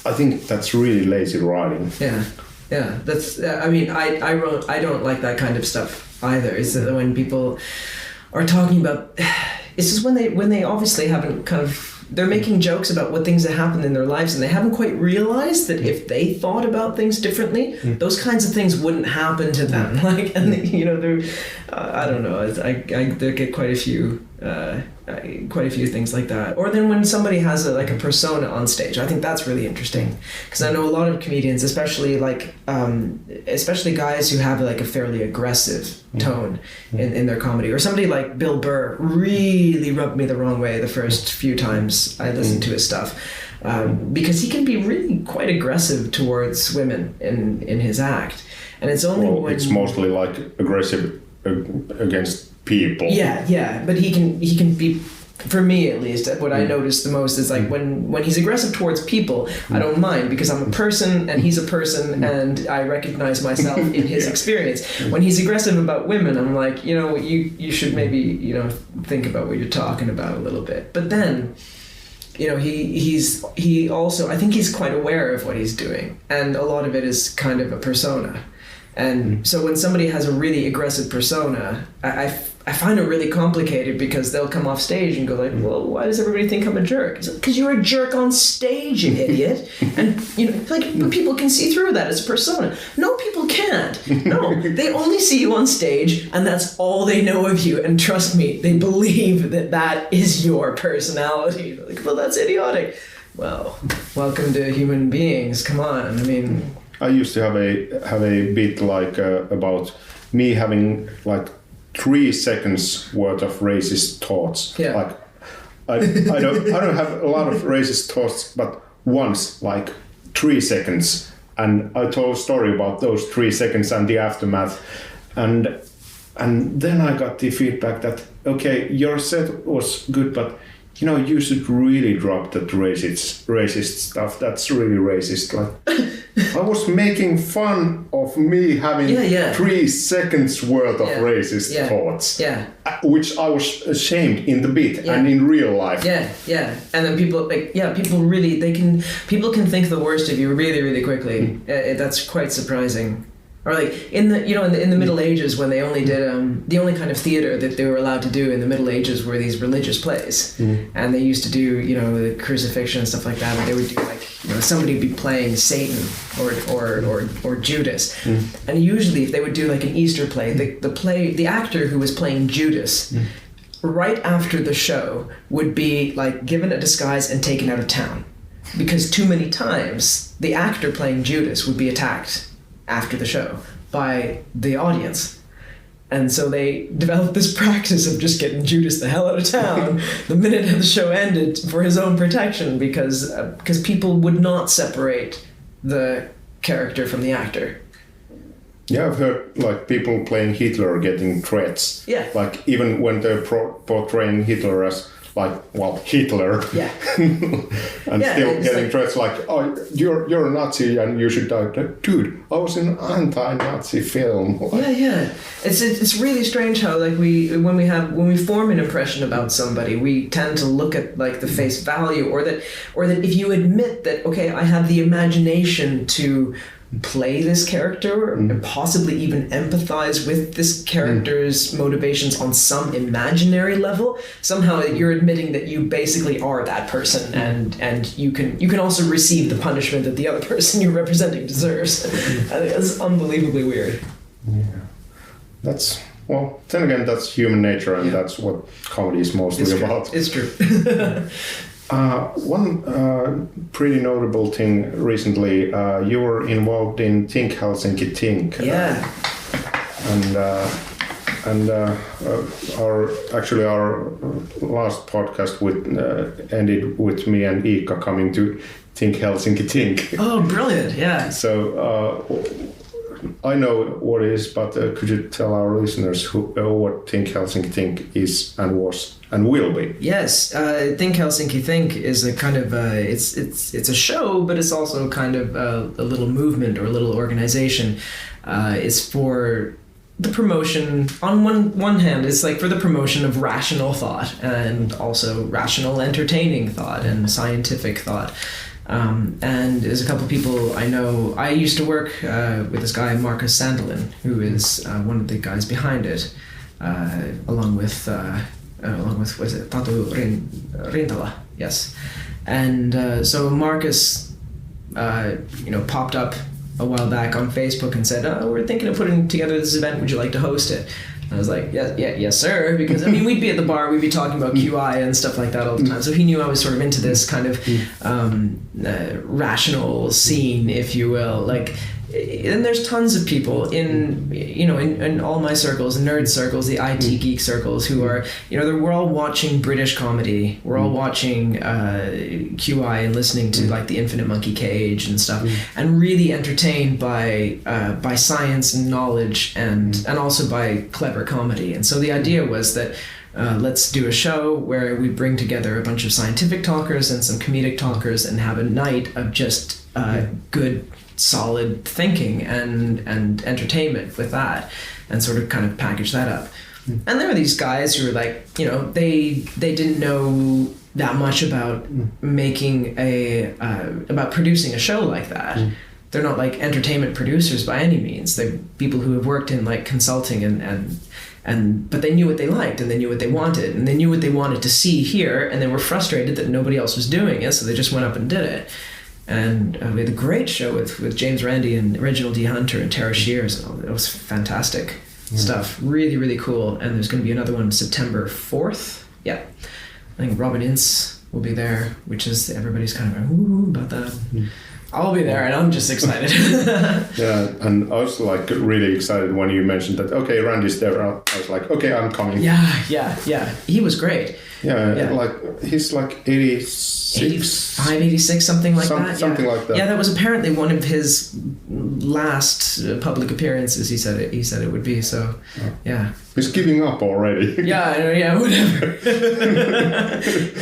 I think that's really lazy writing. Yeah. That's. I don't like that kind of stuff either. Is that when people are talking about? It's just when they obviously haven't kind of. They're making jokes about what things that happened in their lives, and they haven't quite realized that if they thought about things differently, those kinds of things wouldn't happen to them. Like, and they're, I don't know. I get quite a few things like that. Or then when somebody has a persona on stage, I think that's really interesting, because I know a lot of comedians, especially guys who have like a fairly aggressive tone in their comedy, or somebody like Bill Burr really rubbed me the wrong way the first few times I listened to his stuff, because he can be really quite aggressive towards women in his act, and it's only when it's mostly like aggressive against people. Yeah, but he can be for me at least, what I notice the most is like when he's aggressive towards people, I don't mind because I'm a person and he's a person and I recognize myself in his experience. When he's aggressive about women, I'm like, you should maybe, think about what you're talking about a little bit. But then, he also, I think he's quite aware of what he's doing, and a lot of it is kind of a persona. And so when somebody has a really aggressive persona, I find it really complicated because they'll come off stage and go like, well, why does everybody think I'm a jerk? It's like, because you're a jerk on stage, you idiot. And, but people can see through that as a persona. No, people can't. No, they only see you on stage and that's all they know of you. And trust me, they believe that is your personality. Like, well, that's idiotic. Well, welcome to human beings. Come on. I mean... I used to have a bit like about me having like 3 seconds worth of racist thoughts. Yeah. Like I don't have a lot of racist thoughts, but once like 3 seconds, and I told a story about those 3 seconds and the aftermath, and then I got the feedback that okay, your set was good, but you should really drop that racist stuff. That's really racist. Like I was making fun of me having 3 seconds worth of racist thoughts, which I was ashamed in the bit and in real life. Yeah. And then people people can think the worst of you really, really quickly. That's quite surprising. Or like in the Middle Ages, when they only did the only kind of theater that they were allowed to do in the Middle Ages were these religious plays, and they used to do the crucifixion and stuff like that. And they would do like somebody would be playing Satan or Judas, and usually if they would do like an Easter play, the actor who was playing Judas, right after the show would be like given a disguise and taken out of town, because too many times the actor playing Judas would be attacked after the show by the audience. And so they developed this practice of just getting Judas the hell out of town the minute the show ended for his own protection, because people would not separate the character from the actor. Yeah, I've heard like people playing Hitler getting threats. Yeah. Like even when they're portraying Hitler as Hitler. Yeah. And still getting threats like, oh, you're a Nazi and you should die. Dude, I was in an anti-Nazi film. Yeah. It's really strange how like when we form an impression about somebody, we tend to look at like the face value, or that if you admit that, okay, I have the imagination to play this character and possibly even empathize with this character's motivations on some imaginary level, somehow you're admitting that you basically are that person, and you can also receive the punishment that the other person you're representing deserves. I think that's unbelievably weird. Yeah. Then again, that's human nature, and that's what comedy is mostly about. It's true. One pretty notable thing recently, you were involved in Think Helsinki Think. Yeah. And our last podcast ended with me and Iikka coming to Think Helsinki Think. Oh, brilliant! Yeah. So I know what it is, but could you tell our listeners what Think Helsinki Think is and was and will be? Yes, Think Helsinki Think is a kind of it's a show, but it's also kind of a little movement or a little organization. It's for the promotion, on one hand, it's like for the promotion of rational thought and also rational entertaining thought and scientific thought. And there's a couple of people I know. I used to work with this guy, Marcus Sandelin, who is one of the guys behind it, along with was it Tatu Rintala? Yes. And so Marcus, popped up a while back on Facebook and said, "Oh, we're thinking of putting together this event. Would you like to host it?" I was like, yes, sir, because we'd be at the bar, we'd be talking about QI and stuff like that all the time. So he knew I was sort of into this kind of rational scene, if you will. Like, and there's tons of people in all my circles, nerd circles, the IT geek circles, who are, we're all watching British comedy. We're all watching QI and listening to like the Infinite Monkey Cage and stuff, and really entertained by science and knowledge and also by clever comedy. And so the idea was that let's do a show where we bring together a bunch of scientific talkers and some comedic talkers and have a night of just good, solid thinking and entertainment with that, and sort of kind of package that up. And there were these guys who were like, you know, they didn't know that much about making about producing a show like that. They're not like entertainment producers by any means. They're people who have worked in like consulting and but they knew what they liked and they knew what they wanted and they knew what they wanted to see here, and they were frustrated that nobody else was doing it, so they just went up and did it. And we had a great show with James Randi and Reginald D. Hunter and Tara Shears. It was fantastic stuff. Really, really cool. And there's going to be another one September 4th. Yeah. I think Robin Ince will be there, which is everybody's kind of like, ooh, about that. I'll be there, and I'm just excited. Yeah, and I was like really excited when you mentioned that, okay, Randy's there. I was like, okay, I'm coming. Yeah. He was great. Yeah. Like he's like 86. 85, 86, something like that. Something like that. Yeah, that was apparently one of his last public appearances. He said it would be. So, yeah. He's giving up already. Yeah, whatever.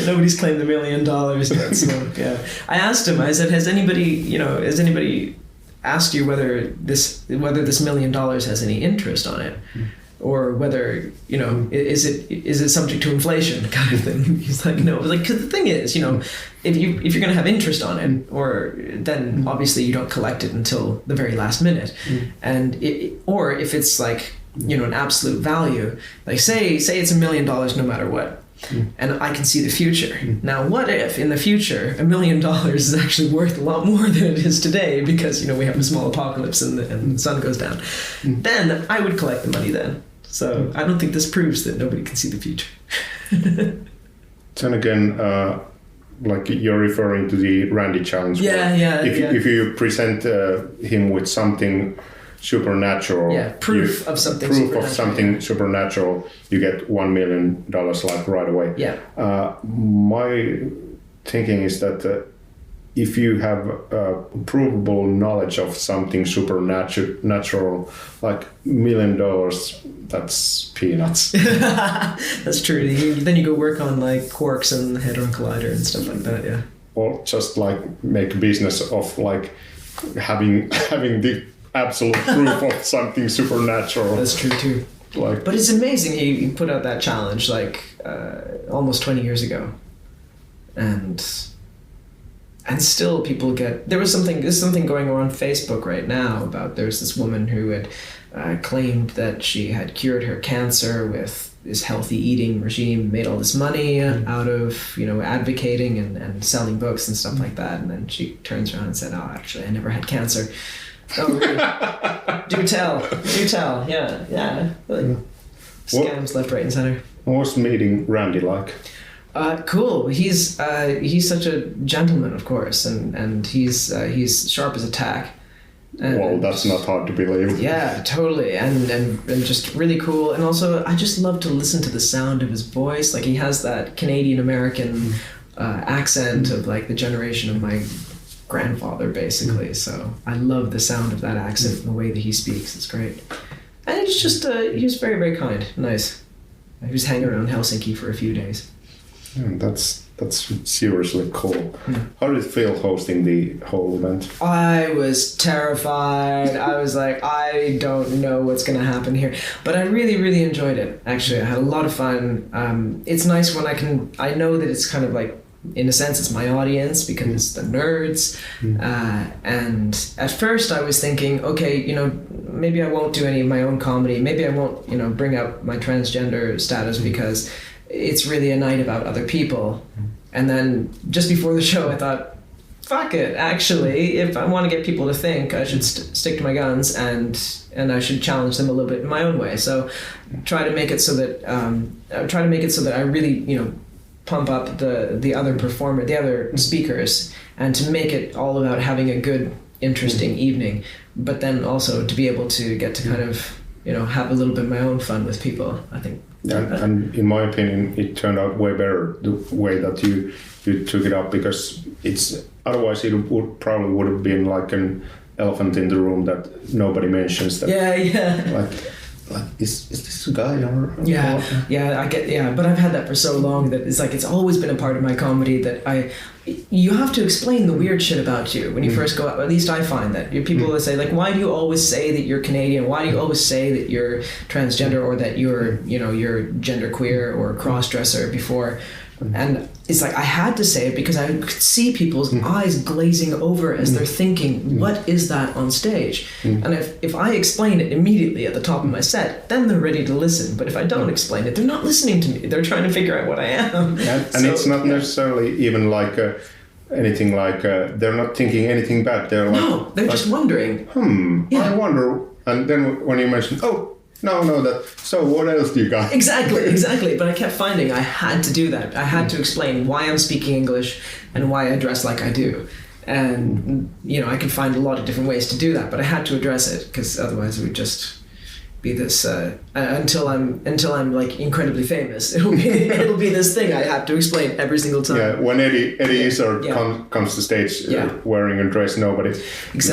Nobody's claimed $1 million yet. So, yeah. I asked him. I said, has anybody asked you whether this $1 million has any interest on it? Or whether, you know, is it subject to inflation kind of thing? He's like, no. Like, because the thing is, you know, if you're going to have interest on it, or then obviously you don't collect it until the very last minute, and or if it's like, you know, an absolute value, like say it's $1 million no matter what, and I can see the future. Now, what if in the future $1 million is actually worth a lot more than it is today because, you know, we have a small apocalypse and the sun goes down? Then I would collect the money then. So I don't think this proves that nobody can see the future. Then again, like you're referring to the Randy challenge. If you present him with something supernatural, proof of something supernatural, you get $1 million like right away. My thinking is that if you have provable knowledge of something supernatural, like $1 million, that's peanuts. That's true. Then you go work on like quarks and the Hadron Collider and stuff like that. Yeah. Or just like make a business of like having the absolute proof of something supernatural. That's true too. Like, but it's amazing he put out that challenge like almost 20 years ago, and still people there's something going on Facebook right now about there's this woman who had claimed that she had cured her cancer with this healthy eating regime, made all this money out of, you know, advocating and selling books and stuff like that, and then she turns around and said, oh, actually I never had cancer. Oh, really? Do tell. Yeah. Like, scams left, right, and center. What was meeting Randy like? Cool. He's such a gentleman, of course, and he's sharp as a tack. Well, that's not hard to believe. Yeah, totally, and just really cool. And also, I just love to listen to the sound of his voice. Like, he has that Canadian American accent of like the generation of my grandfather, basically. So I love the sound of that accent and the way that he speaks. It's great. And he's just he was very, very kind, nice. He was hanging around Helsinki for a few days. Yeah, that's seriously cool. How did it feel hosting the whole event? I was terrified. I was like, I don't know what's going to happen here. But I really, really enjoyed it, actually. I had a lot of fun. It's nice when I know that it's kind of like, in a sense, it's my audience because it's the nerds. And at first I was thinking, okay, you know, maybe I won't do any of my own comedy. Maybe I won't, you know, bring up my transgender status because it's really a night about other people. And then just before the show, I thought, fuck it. Actually, if I want to get people to think, I should stick to my guns and I should challenge them a little bit in my own way. So try to make it so that I really, you know, pump up the other performer, the other speakers, and to make it all about having a good, interesting evening, but then also to be able to get to kind of, you know, have a little bit of my own fun with people, I think. And in my opinion, it turned out way better the way that you took it up, because it's otherwise it would have been like an elephant in the room that nobody mentions. That, like, is this a guy or but I've had that for so long that it's like it's always been a part of my comedy that you have to explain the weird shit about you when you first go out. At least I find that people will say like, why do you always say that you're Canadian? Why do you always say that you're transgender or that you're genderqueer or cross-dresser before? And it's like I had to say it because I could see people's eyes glazing over as they're thinking, what is that on stage? And if I explain it immediately at the top of my set, then they're ready to listen. But if I don't explain it, they're not listening to me. They're trying to figure out what I am. And it's not necessarily even like anything like they're not thinking anything bad. They're like, no, they're just wondering. I wonder. And then when you mention, so what else do you got? Exactly. But I kept finding I had to do that. I had to explain why I'm speaking English and why I dress like I do. And, I could find a lot of different ways to do that, but I had to address it because otherwise it would just be this, until I'm like incredibly famous, it'll be this thing I have to explain every single time. Yeah, when Eddie Izzard comes to stage wearing a dress, nobody thinks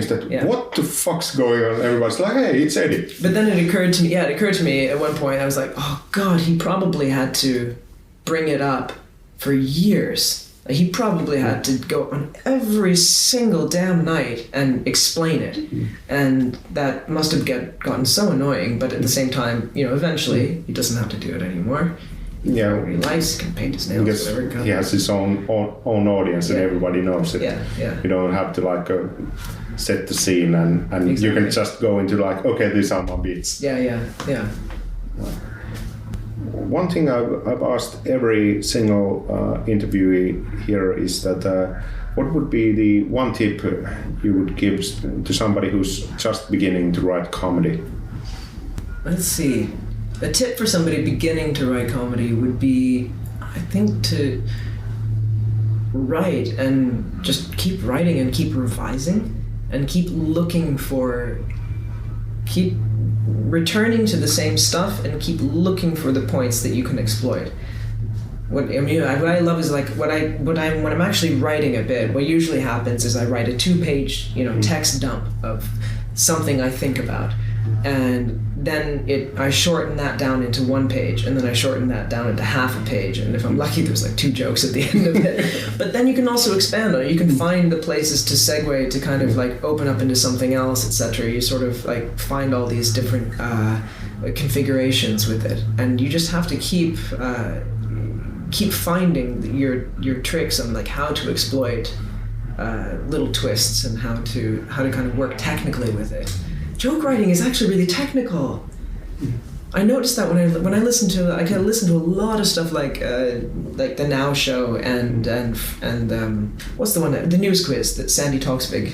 that, what the fuck's going on? Everybody's like, hey, it's Eddie. But then it occurred to me at one point, I was like, oh God, he probably had to bring it up for years. He probably had to go on every single damn night and explain it. And that must have gotten so annoying, but at the same time, eventually he doesn't have to do it anymore. Yeah. He likes, can paint his nails, whatever. He has his own audience and everybody knows it. Yeah. You don't have to like set the scene and you can just go into like, okay, these are my beats. Yeah. One thing I've asked every single interviewee here is that what would be the one tip you would give to somebody who's just beginning to write comedy? Let's see. A tip for somebody beginning to write comedy would be, I think, to write and just keep writing and keep revising and keep returning to the same stuff and keep looking for the points that you can exploit. What I love is like when I'm actually writing a bit, what usually happens is I write a 2-page text dump of something I think about, and then I shorten that down into 1 page, and then I shorten that down into half a page, and if I'm lucky there's like 2 jokes at the end of it. But then you can also expand on it. You can find the places to segue to kind of like open up into something else, etc. You sort of like find all these different configurations with it, and you just have to keep finding your tricks on like how to exploit little twists and how to kind of work technically with it. Joke writing is actually really technical. I noticed that when I listen to I can listen to a lot of stuff like the Now Show and what's the one the News Quiz that Sandy Talksbig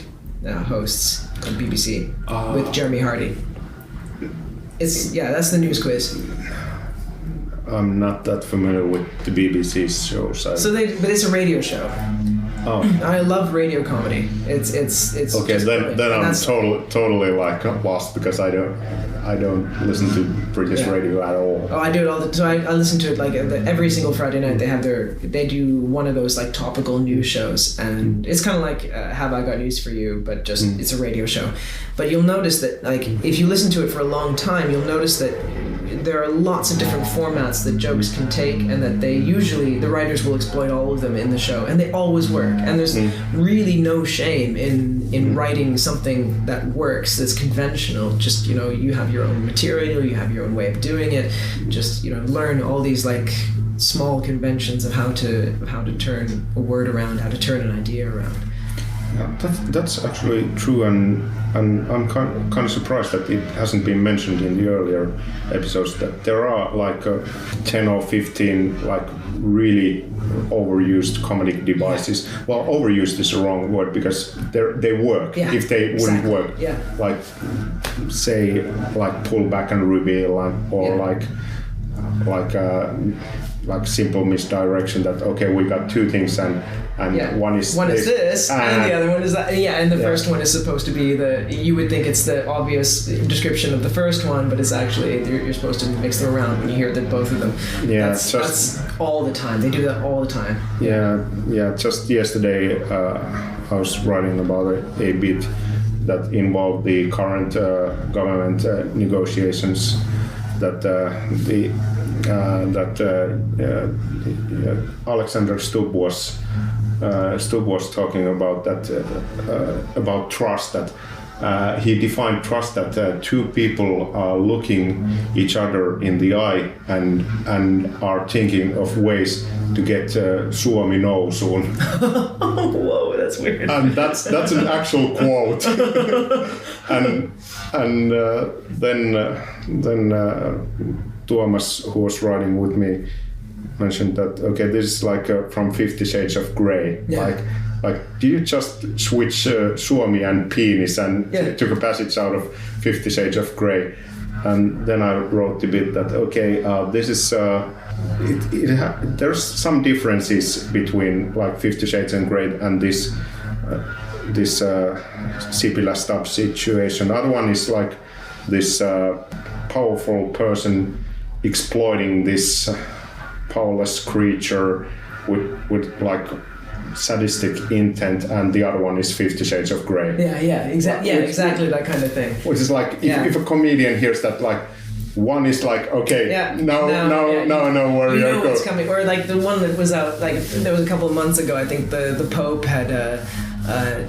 hosts on BBC with Jeremy Hardy. That's the News Quiz. I'm not that familiar with the BBC's shows. But it's a radio show. Oh. I love radio comedy. It's okay. Then I'm totally like lost because I don't listen to British radio at all. Oh, I do it all the. So I listen to it like every single Friday night. They do one of those like topical news shows, and it's kind of like Have I Got News for You, but just it's a radio show. But you'll notice that like if you listen to it for a long time, you'll notice that there are lots of different formats that jokes can take, and that the writers will exploit all of them in the show, and they always work. And there's really no shame in writing something that works, that's conventional. Just you have your own material, you have your own way of doing it. Just learn all these like small conventions of how to turn a word around, how to turn an idea around. Yeah, that's actually true, and I'm kind of surprised that it hasn't been mentioned in the earlier episodes that there are like 10 or 15 like really overused comedic devices. Well, overused is the wrong word because they work. Yeah, if they wouldn't work. Yeah. Like say like pull back and reveal, like simple misdirection that okay, we got 2 things and one is this and the other one is that. Yeah, and the first one is supposed to be you would think it's the obvious description of the first one, but it's actually you're supposed to mix them around when you hear that both of them. Yeah, that's all the time. They do that all the time. Yeah. Just yesterday I was writing about a bit that involve the current government negotiations. That Alexander Stubb was talking about that about trust. That he defined trust that two people are looking each other in the eye and are thinking of ways to get Suomi no soon. Whoa, that's weird. And that's an actual quote. and then Tuomas, who was riding with me, mentioned that this is like from 50 Shades of Grey. Yeah. Like, do you just switch Suomi and penis and took a passage out of 50 Shades of Grey? And then I wrote a bit that this is there's some differences between like 50 Shades of Grey and this Sipilä Stubb situation. The other one is like this powerful person exploiting this powerless creature with like sadistic intent, and the other one is 50 Shades of Grey. Exactly that kind of thing. Which is like if a comedian hears that, like one is like no where you you know go. what's coming, or like the one that was out like there was a couple of months ago. I think the Pope had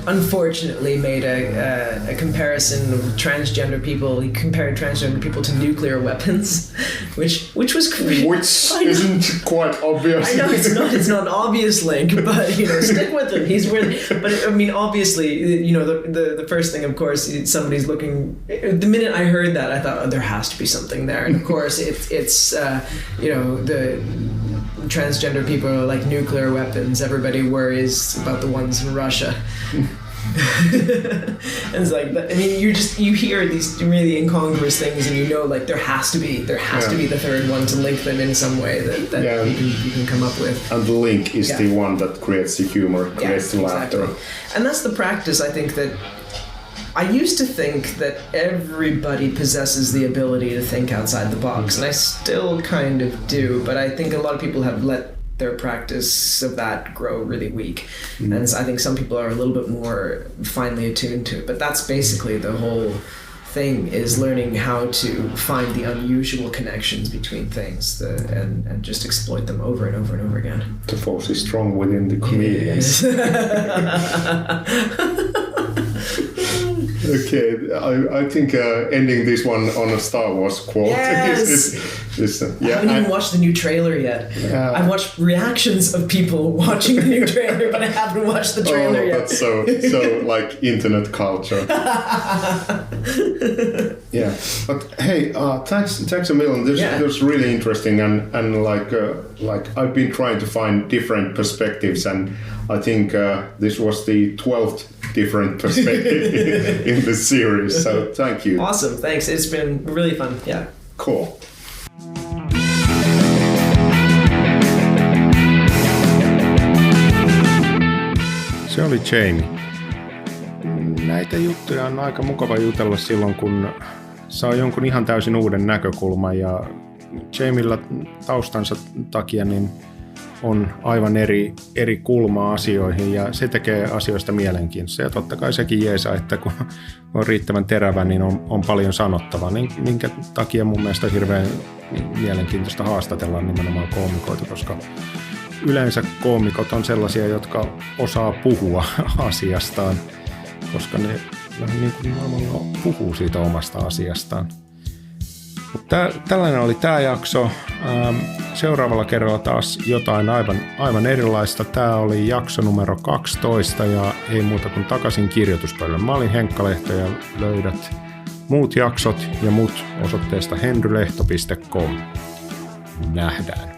unfortunately made a comparison of transgender people. He compared transgender people to nuclear weapons, which was crazy. Which isn't quite obvious. I know it's not an obvious link, but stick with him. He's really. But I mean, obviously, the first thing, of course, somebody's looking. The minute I heard that, I thought, there has to be something there, and of course, it's the transgender people are like nuclear weapons. Everybody worries about the ones in Russia. And it's like, I mean, you hear these really incongruous things, and like there has to be the third one to link them in some way that you can come up with. And the link is the one that creates the humor, creates the laughter. And that's the practice. I think that I used to think that everybody possesses the ability to think outside the box, and I still kind of do, but I think a lot of people have let their practice of that grow really weak. And so I think some people are a little bit more finely attuned to it, but that's basically the whole thing, is learning how to find the unusual connections between things and just exploit them over and over and over again. The force is strong within the comedians. Okay, I think ending this one on a Star Wars quote. Yes. I haven't even watched the new trailer yet. I've watched reactions of people watching the new trailer, but I haven't watched the trailer yet. That's so like internet culture. Yeah, but hey, thanks a million. This was really interesting, and like I've been trying to find different perspectives, and I think this was the 12th different perspective in this series. So thank you. Awesome, thanks. It's been really fun. Yeah. Cool. Se oli Jamie. Näitä juttuja on aika mukava jutella silloin, kun saa jonkun ihan täysin uuden näkökulman, ja Jamiella taustansa takia niin on aivan eri kulmaa asioihin, ja se tekee asioista mielenkiintoisia. Ja totta kai sekin jeesaa, että kun on riittävän terävä, niin on paljon sanottavaa, minkä takia mun mielestä on hirveän mielenkiintoista haastatella nimenomaan koomikoita, koska yleensä koomikot on sellaisia, jotka osaa puhua asiastaan, koska ne vähän niin kuin puhuu siitä omasta asiastaan. Mutta tällainen oli tämä jakso. Seuraavalla kerralla taas jotain aivan erilaista. Tämä oli jakso numero 12 ja ei muuta kuin takaisin kirjoituspöydälle. Mä olin Henkka Lehto ja löydät muut jaksot ja muut osoitteesta henrylehto.com. Nähdään.